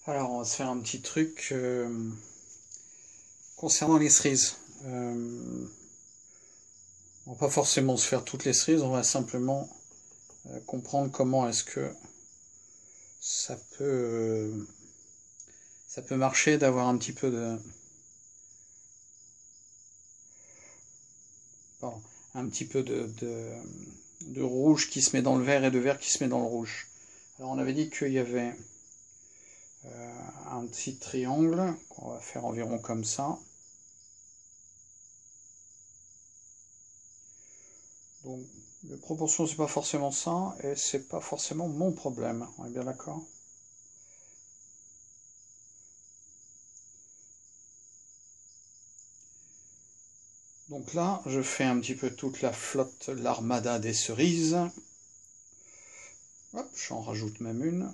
Alors, on va se faire un petit truc concernant les cerises. On va pas forcément se faire toutes les cerises, on va simplement comprendre comment est-ce que ça peut, ça peut marcher d'avoir un petit peu pardon, un petit peu de rouge qui se met dans le vert et de vert qui se met dans le rouge. Alors, on avait dit qu'il y avait un petit triangle qu'on va faire environ comme ça. Donc, les proportions, c'est pas forcément ça, et c'est pas forcément mon problème. On est bien d'accord? Donc là, je fais un petit peu toute la flotte, l'armada des cerises. Hop, j'en rajoute même une.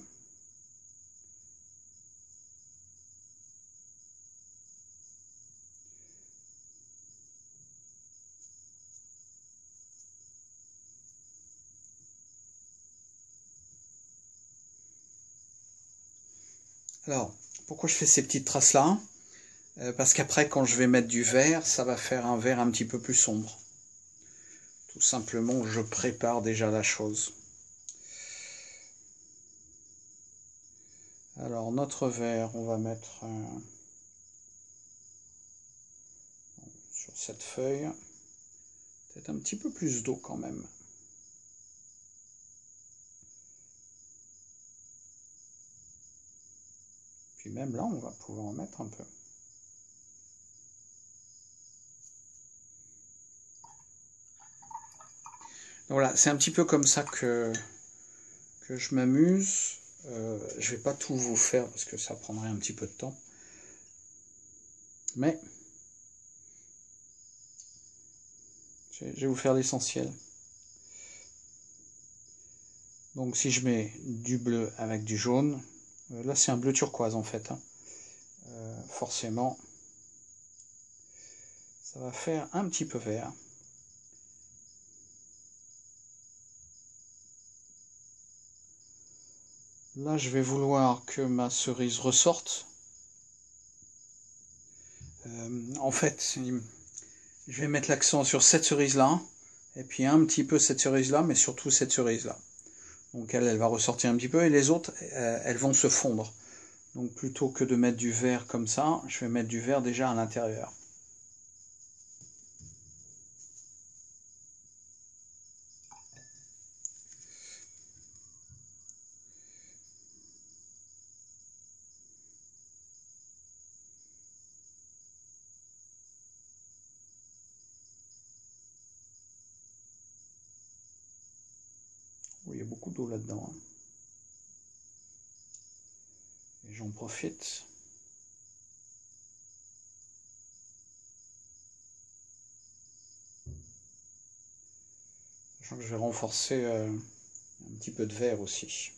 Alors, pourquoi je fais ces petites traces-là? Parce qu'après, quand je vais mettre du vert, ça va faire un vert un petit peu plus sombre. Tout simplement, je prépare déjà la chose. Alors, notre vert, on va mettre sur cette feuille, peut-être un petit peu plus d'eau quand même. Puis même là, on va pouvoir en mettre un peu. Donc voilà, c'est un petit peu comme ça que je m'amuse. Je vais pas tout vous faire parce que ça prendrait un petit peu de temps. Mais je vais vous faire l'essentiel. Donc si je mets du bleu avec du jaune, là c'est un bleu turquoise en fait. Forcément, ça va faire un petit peu vert. Là je vais vouloir que ma cerise ressorte. En fait, je vais mettre l'accent sur cette cerise-là, et puis un petit peu cette cerise-là, mais surtout cette cerise-là. Donc elle va ressortir un petit peu, et les autres, elles vont se fondre. Donc plutôt que de mettre du vert comme ça, je vais mettre du vert déjà à l'intérieur. Oui, il y a beaucoup d'eau là-dedans, hein. Et j'en profite. Sachant que je vais renforcer un petit peu de vert aussi.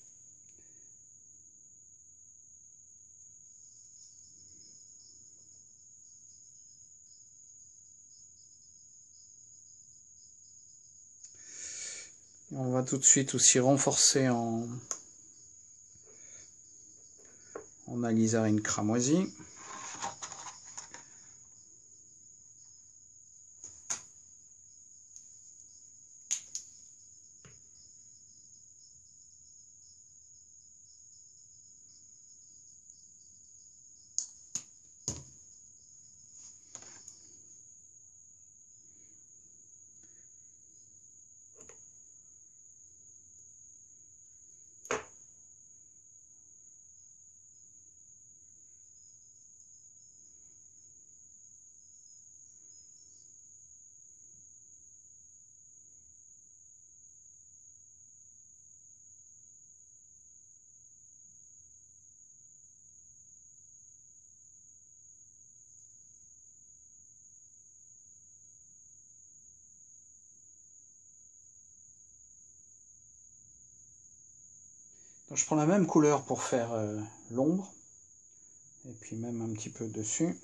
Et on va tout de suite aussi renforcer en alizarine cramoisie. Donc je prends la même couleur pour faire l'ombre. Et puis même un petit peu dessus.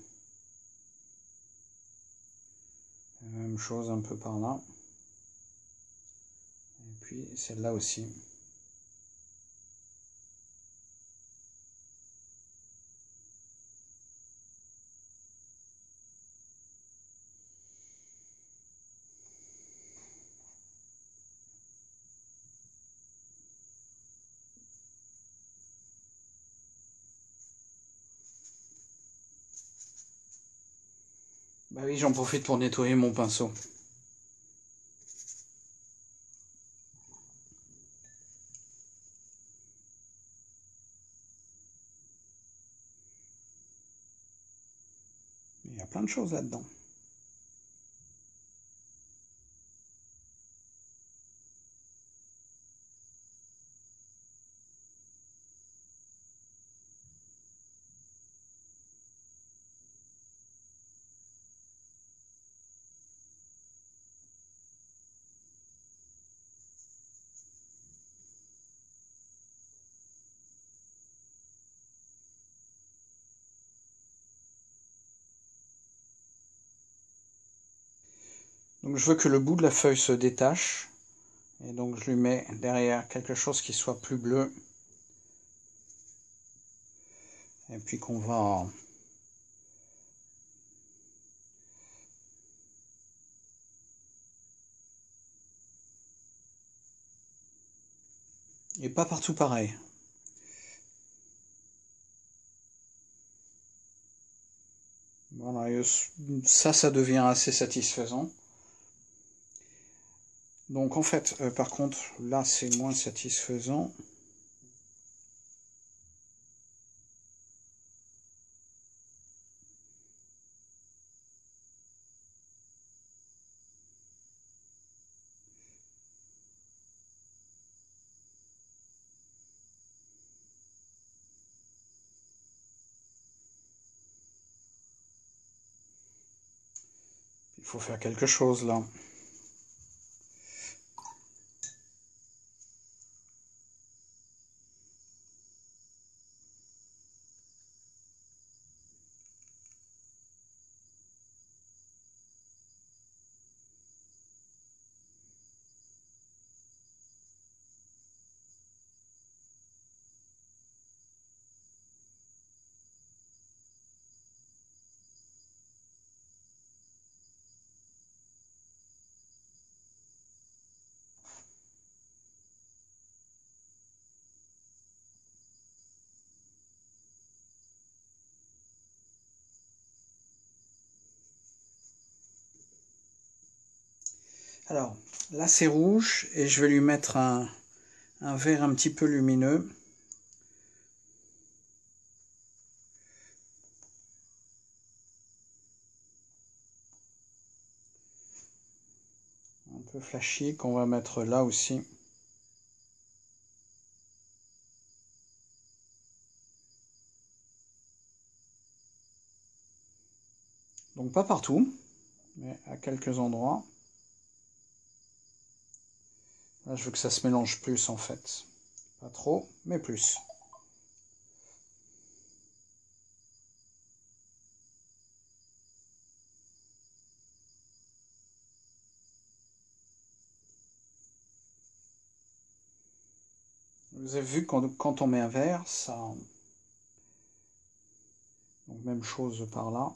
Même chose un peu par là. Et puis celle-là aussi. Bah oui, j'en profite pour nettoyer mon pinceau. Il y a plein de choses là-dedans. Donc je veux que le bout de la feuille se détache. Et donc je lui mets derrière quelque chose qui soit plus bleu. Et puis qu'on va... Et pas partout pareil. Voilà, ça devient assez satisfaisant. Donc en fait, par contre, là c'est moins satisfaisant. Il faut faire quelque chose là. Alors, là c'est rouge et je vais lui mettre un vert un petit peu lumineux. Un peu flashy qu'on va mettre là aussi. Donc pas partout, mais à quelques endroits. Là je veux que ça se mélange plus en fait. Pas trop, mais plus. Vous avez vu quand on met un vert, ça... Donc même chose par là.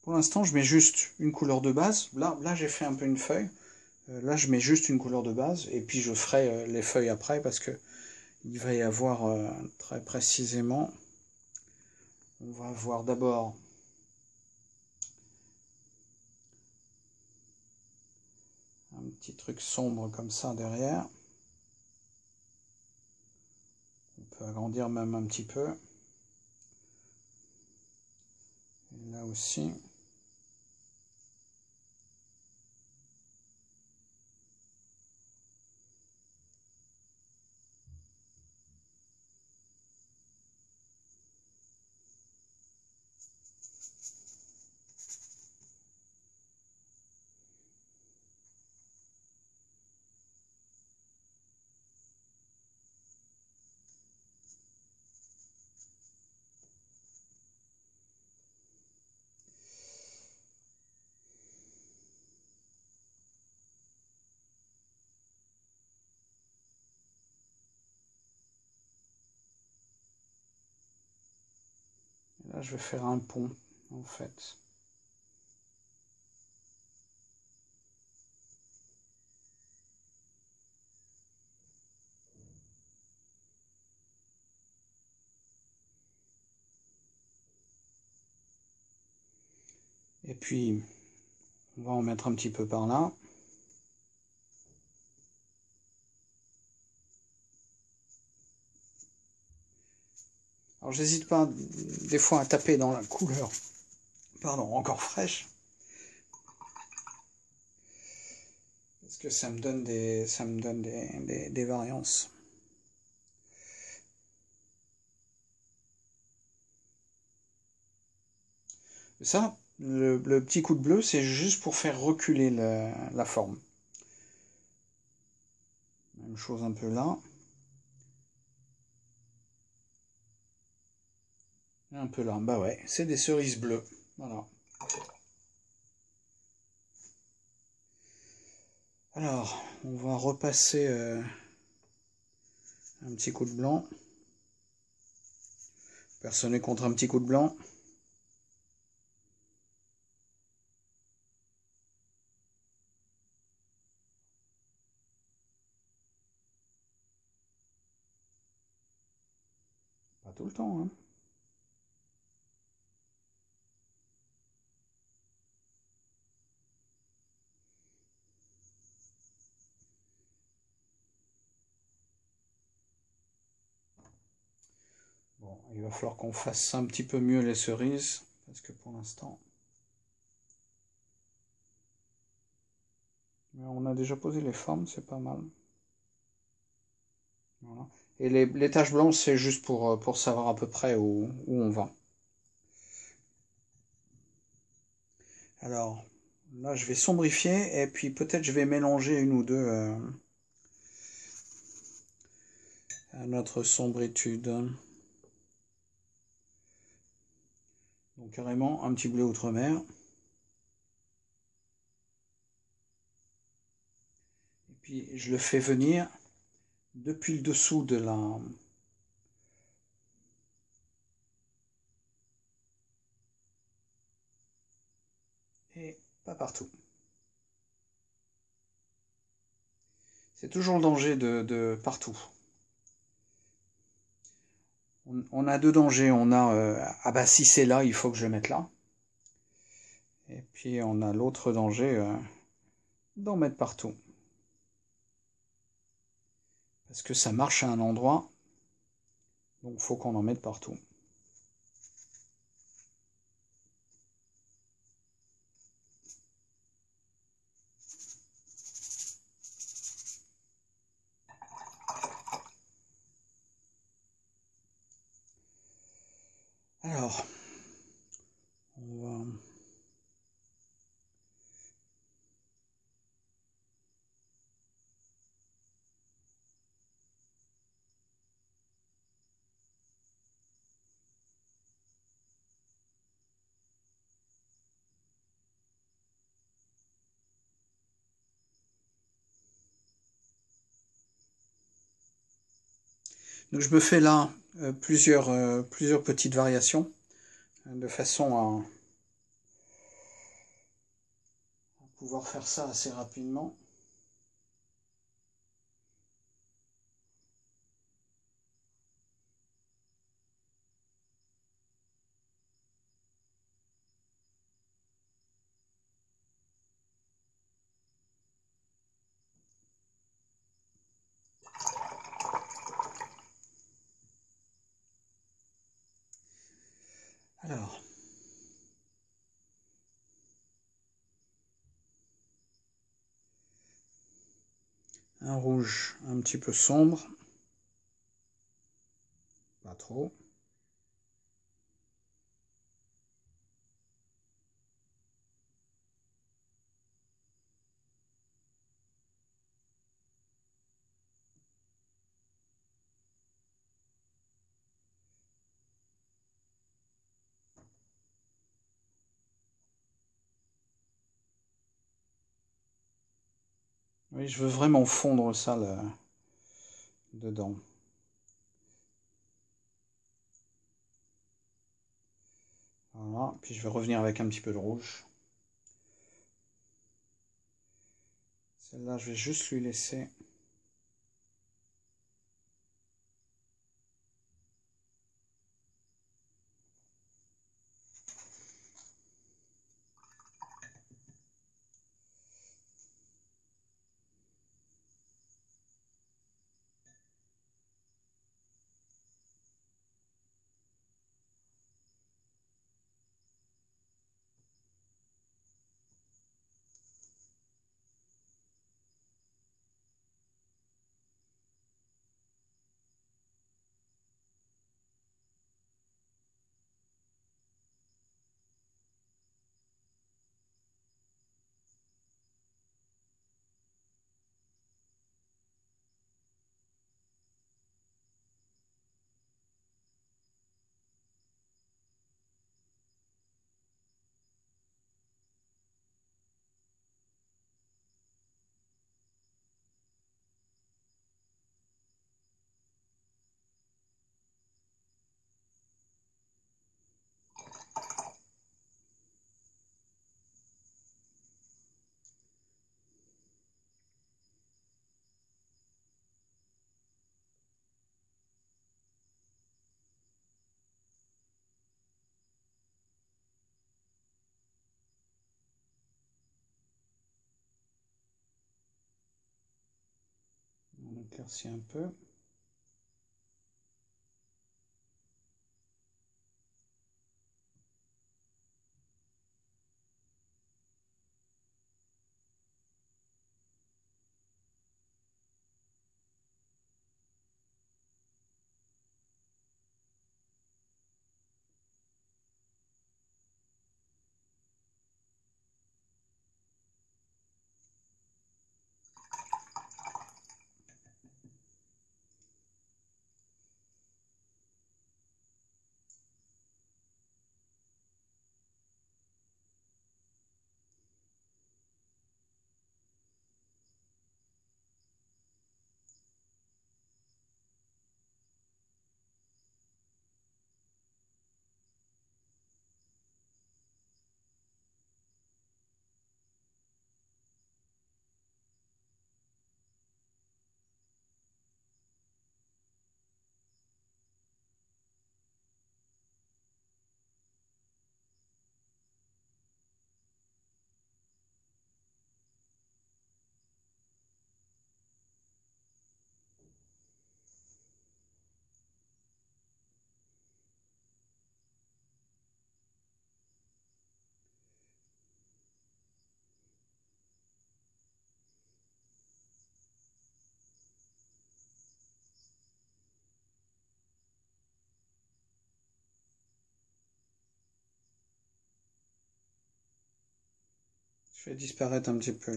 Pour l'instant, je mets juste une couleur de base. Là j'ai fait un peu une feuille. Là, je mets juste une couleur de base. Et puis, je ferai les feuilles après parce que il va y avoir très précisément... On va avoir d'abord un petit truc sombre comme ça derrière. On peut agrandir même un petit peu. Et là aussi. Et là, je vais faire un pont, en fait. Et puis, on va en mettre un petit peu par là. Alors, j'hésite pas des fois à taper dans la couleur, pardon, encore fraîche. Parce que ça me donne des variances. Ça, le petit coup de bleu, c'est juste pour faire reculer la forme. Même chose un peu là. Et un peu là. Bah ouais, c'est des cerises bleues. Voilà. Alors, on va repasser un petit coup de blanc. Personne n'est contre un petit coup de blanc. Pas tout le temps, hein. Bon, il va falloir qu'on fasse un petit peu mieux les cerises, parce que pour l'instant... On a déjà posé les formes, c'est pas mal. Voilà. Et les taches blanches, c'est juste pour savoir à peu près où on va. Alors, là, je vais sombrifier, et puis peut-être je vais mélanger une ou deux à notre sombritude. Donc carrément, un petit bleu outre-mer. Et puis, je le fais venir depuis le dessous de la... Et pas partout. C'est toujours le danger de partout. On a deux dangers. On a, ah bah si c'est là, il faut que je le mette là. Et puis on a l'autre danger d'en mettre partout. Parce que ça marche à un endroit, donc il faut qu'on en mette partout. Alors, on va... Donc je me fais là plusieurs petites variations, de façon à pouvoir faire ça assez rapidement. Alors, un rouge un petit peu sombre, pas trop. Oui, je veux vraiment fondre ça dedans. Voilà, puis je vais revenir avec un petit peu de rouge. Celle-là, je vais juste lui laisser. éclaircit un peu. Je vais disparaître un petit peu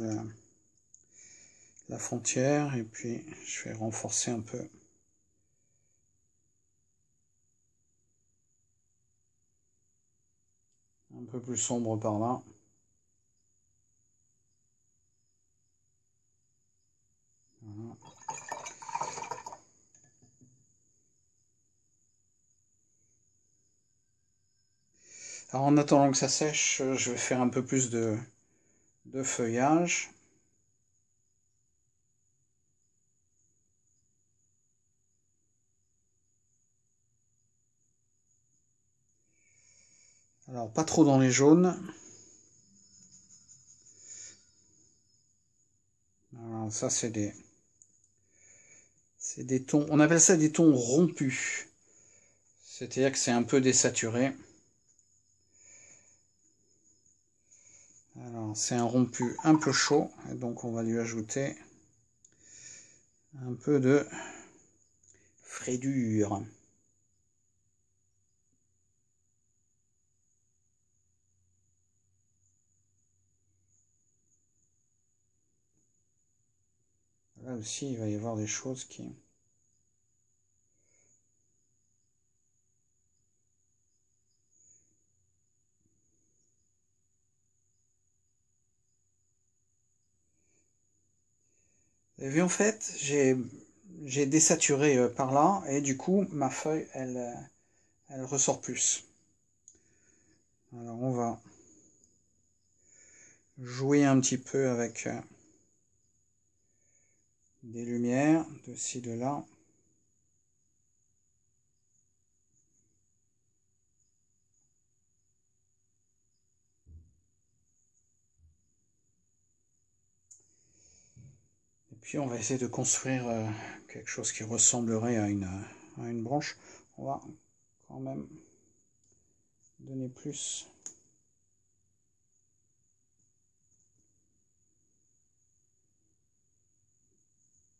la frontière et puis je vais renforcer un peu. Un peu plus sombre par là. Voilà. Alors en attendant que ça sèche, je vais faire un peu plus de feuillage. Alors pas trop dans les jaunes. Alors ça c'est des tons, on appelle ça des tons rompus. C'est-à-dire que c'est un peu désaturé. Alors c'est un rompu un peu chaud, et donc on va lui ajouter un peu de fraidure. Là aussi il va y avoir des choses qui... Vous avez vu en fait, j'ai désaturé par là, et du coup ma feuille elle ressort plus. Alors on va jouer un petit peu avec des lumières de ci, de là. Et puis on va essayer de construire quelque chose qui ressemblerait à une branche. On va quand même donner plus.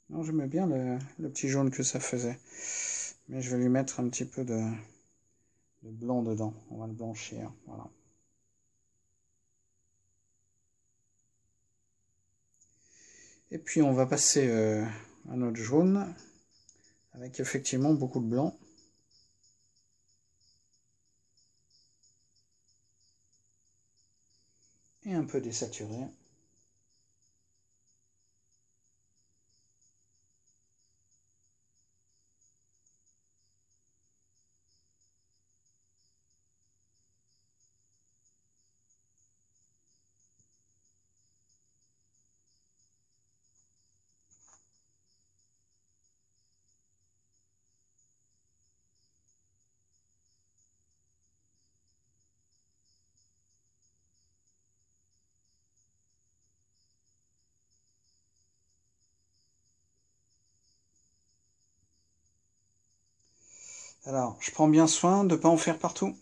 Non, j'aimais bien le petit jaune que ça faisait. Mais je vais lui mettre un petit peu de blanc dedans. On va le blanchir. Voilà. Et puis on va passer à notre jaune avec effectivement beaucoup de blanc. Et un peu désaturé. Alors, je prends bien soin de ne pas en faire partout.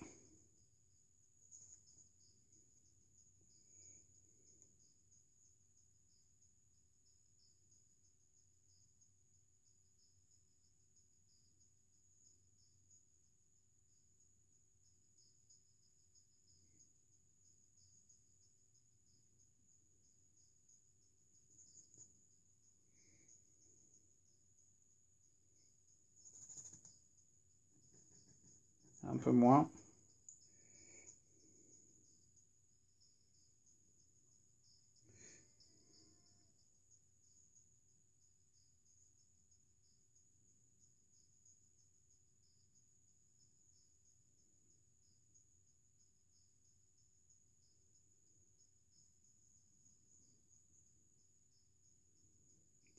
Un peu moins.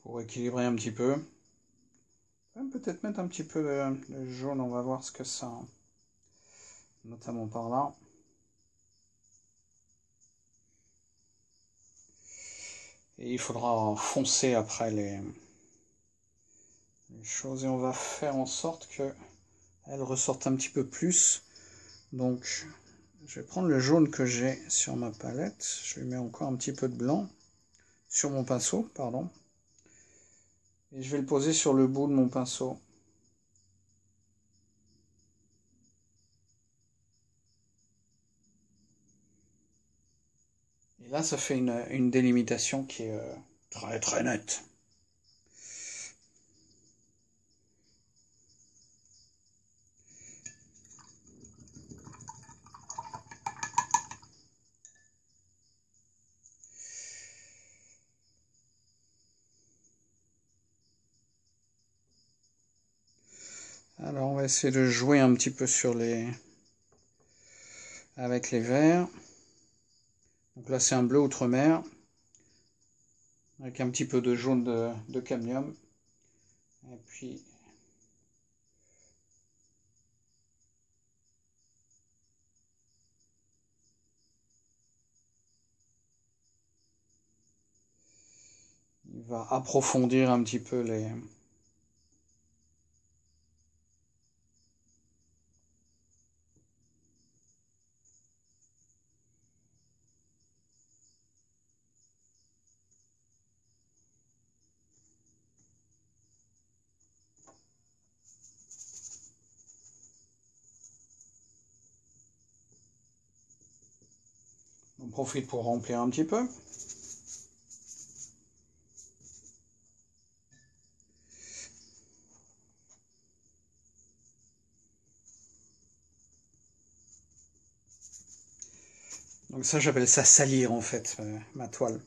Pour équilibrer un petit peu. Peut-être mettre un petit peu de jaune, on va voir ce que ça, notamment par là. Et il faudra foncer après les choses et on va faire en sorte qu'elles ressortent un petit peu plus. Donc je vais prendre le jaune que j'ai sur ma palette, je lui mets encore un petit peu de blanc sur mon pinceau, pardon. Et je vais le poser sur le bout de mon pinceau. Et là, ça fait une délimitation qui est très très nette. Alors, on va essayer de jouer un petit peu avec les verts. Donc là, c'est un bleu outre-mer avec un petit peu de jaune de cadmium. Et puis il va approfondir un petit peu les. On profite pour remplir un petit peu. Donc ça, j'appelle ça salir en fait, ma toile.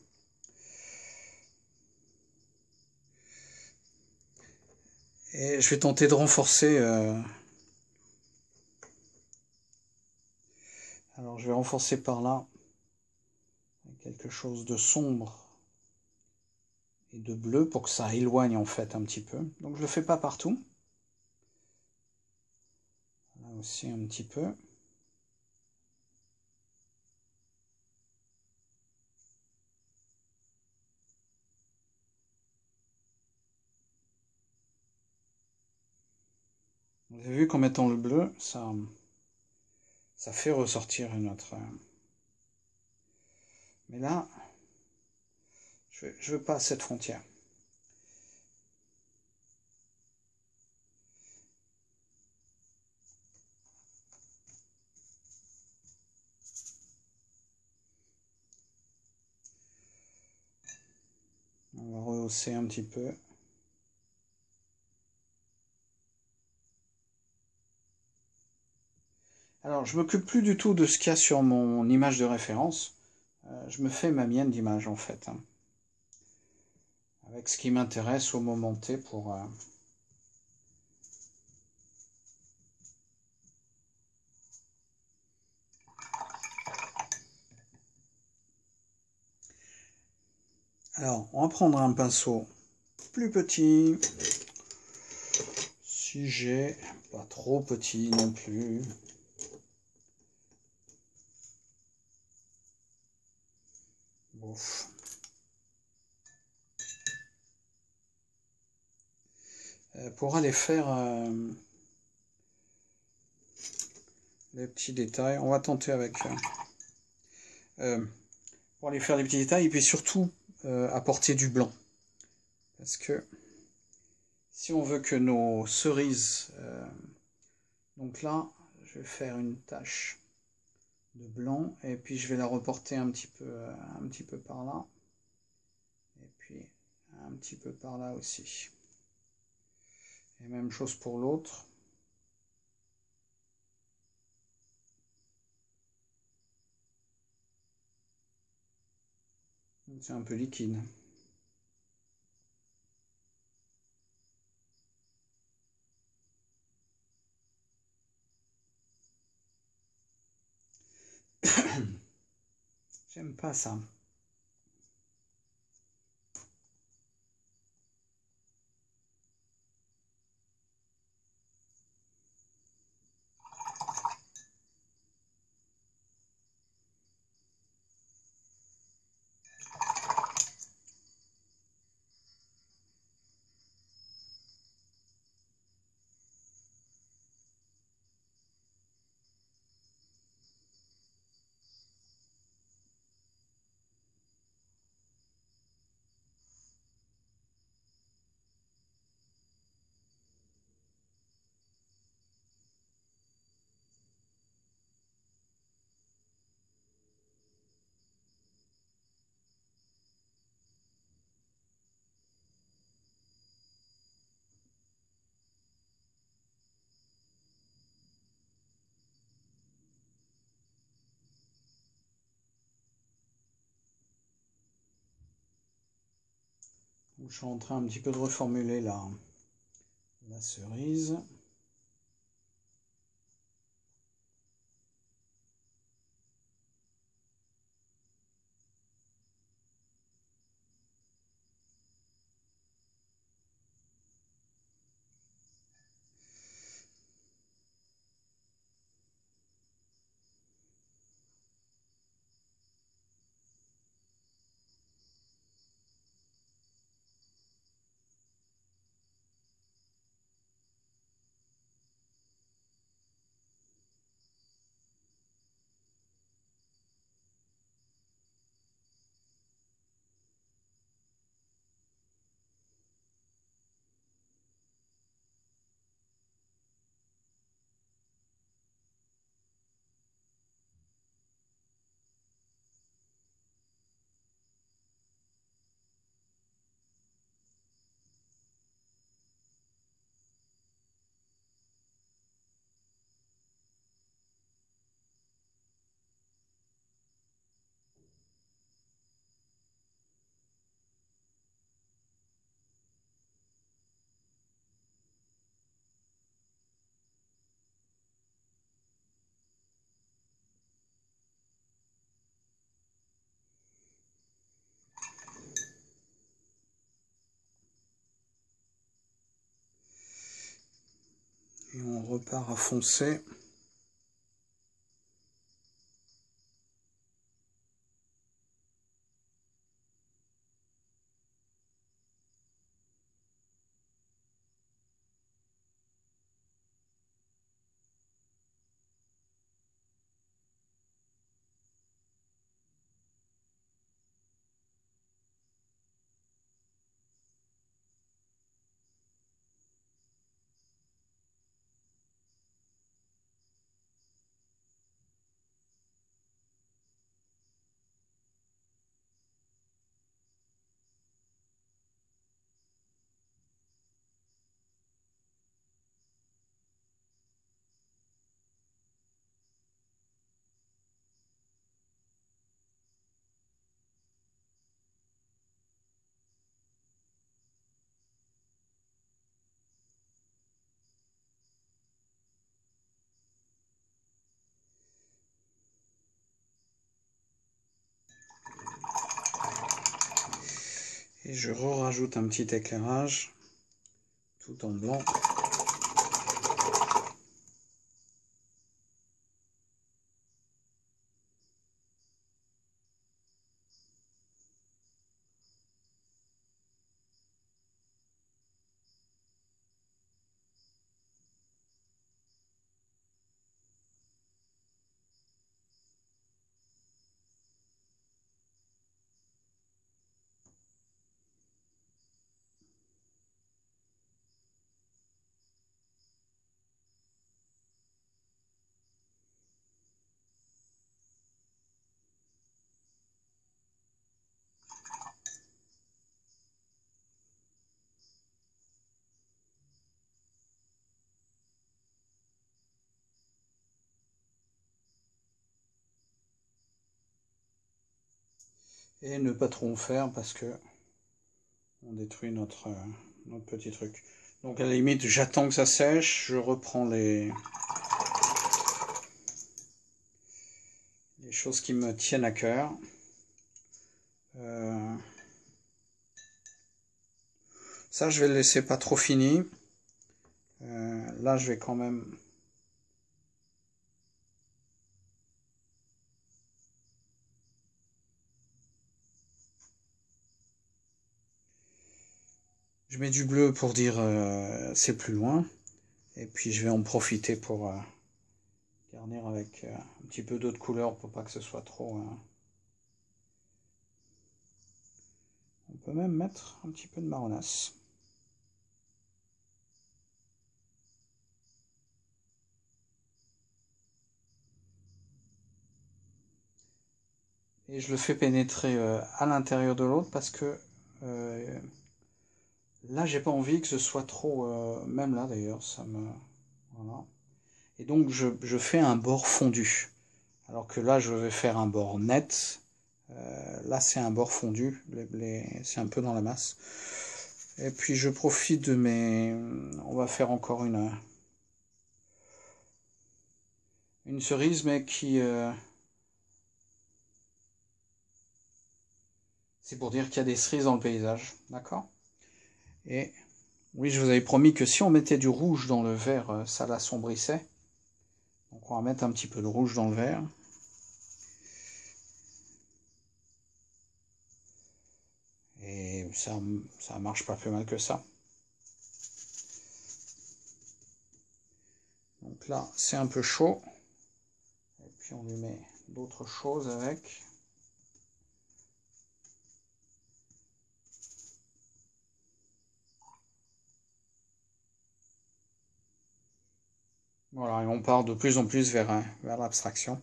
Et je vais tenter de renforcer. Alors je vais renforcer par là quelque chose de sombre et de bleu pour que ça éloigne en fait un petit peu. Donc je le fais pas partout. Là aussi un petit peu. Vous avez vu qu'en mettant le bleu, ça fait ressortir une autre. Mais là, je veux pas cette frontière. On va rehausser un petit peu. Alors, je m'occupe plus du tout de ce qu'il y a sur mon image de référence. Je me fais ma mienne d'image en fait, hein, avec ce qui m'intéresse au moment T pour. Alors, on va prendre un pinceau plus petit. Si j'ai pas trop petit non plus. Bouf. Pour aller faire les petits détails. On va tenter avec pour aller faire les petits détails et puis surtout apporter du blanc. Parce que si on veut que nos cerises... donc là, je vais faire une tache de blanc et puis je vais la reporter un petit peu par là. Et puis un petit peu par là aussi. Et même chose pour l'autre. C'est un peu liquide. J'aime pas ça. Donc, je suis en train un petit peu de reformuler la cerise. Et on repart à foncer. Et je rajoute un petit éclairage tout en blanc. Et ne pas trop en faire parce que on détruit notre petit truc. Donc à la limite, j'attends que ça sèche, je reprends les choses qui me tiennent à cœur. Ça, je vais le laisser pas trop fini. Là, je vais quand même... Je mets du bleu pour dire c'est plus loin. Et puis je vais en profiter pour garnir avec un petit peu d'autres couleurs pour pas que ce soit trop... On peut même mettre un petit peu de marronasse. Et je le fais pénétrer à l'intérieur de l'autre parce que là, j'ai pas envie que ce soit trop... même là d'ailleurs, ça me... Voilà. Et donc je fais un bord fondu. Alors que là, je vais faire un bord net. Là, c'est un bord fondu. C'est un peu dans la masse. Et puis, je profite de mes... On va faire encore une cerise, mais qui... c'est pour dire qu'il y a des cerises dans le paysage. D'accord? Et oui, je vous avais promis que si on mettait du rouge dans le verre, ça l'assombrissait. Donc, on va mettre un petit peu de rouge dans le verre. Et ça marche pas plus mal que ça. Donc là, c'est un peu chaud. Et puis on lui met d'autres choses avec. Voilà, et on part de plus en plus vers l'abstraction.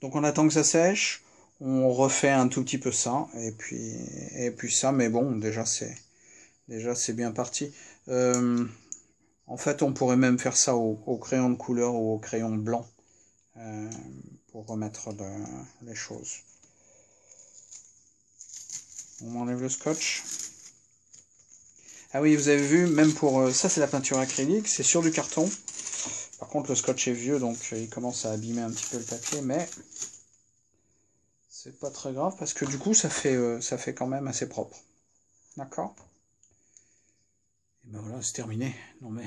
Donc on attend que ça sèche, on refait un tout petit peu ça, et puis ça, mais bon, déjà c'est bien parti. En fait, on pourrait même faire ça au crayon de couleur ou au crayon blanc pour remettre les choses. On enlève le scotch. Ah oui, vous avez vu, même pour... ça, c'est la peinture acrylique, c'est sur du carton. Par contre, le scotch est vieux, donc il commence à abîmer un petit peu le papier, mais c'est pas très grave, parce que du coup, ça fait quand même assez propre. D'accord? Et ben voilà, c'est terminé. Non mais...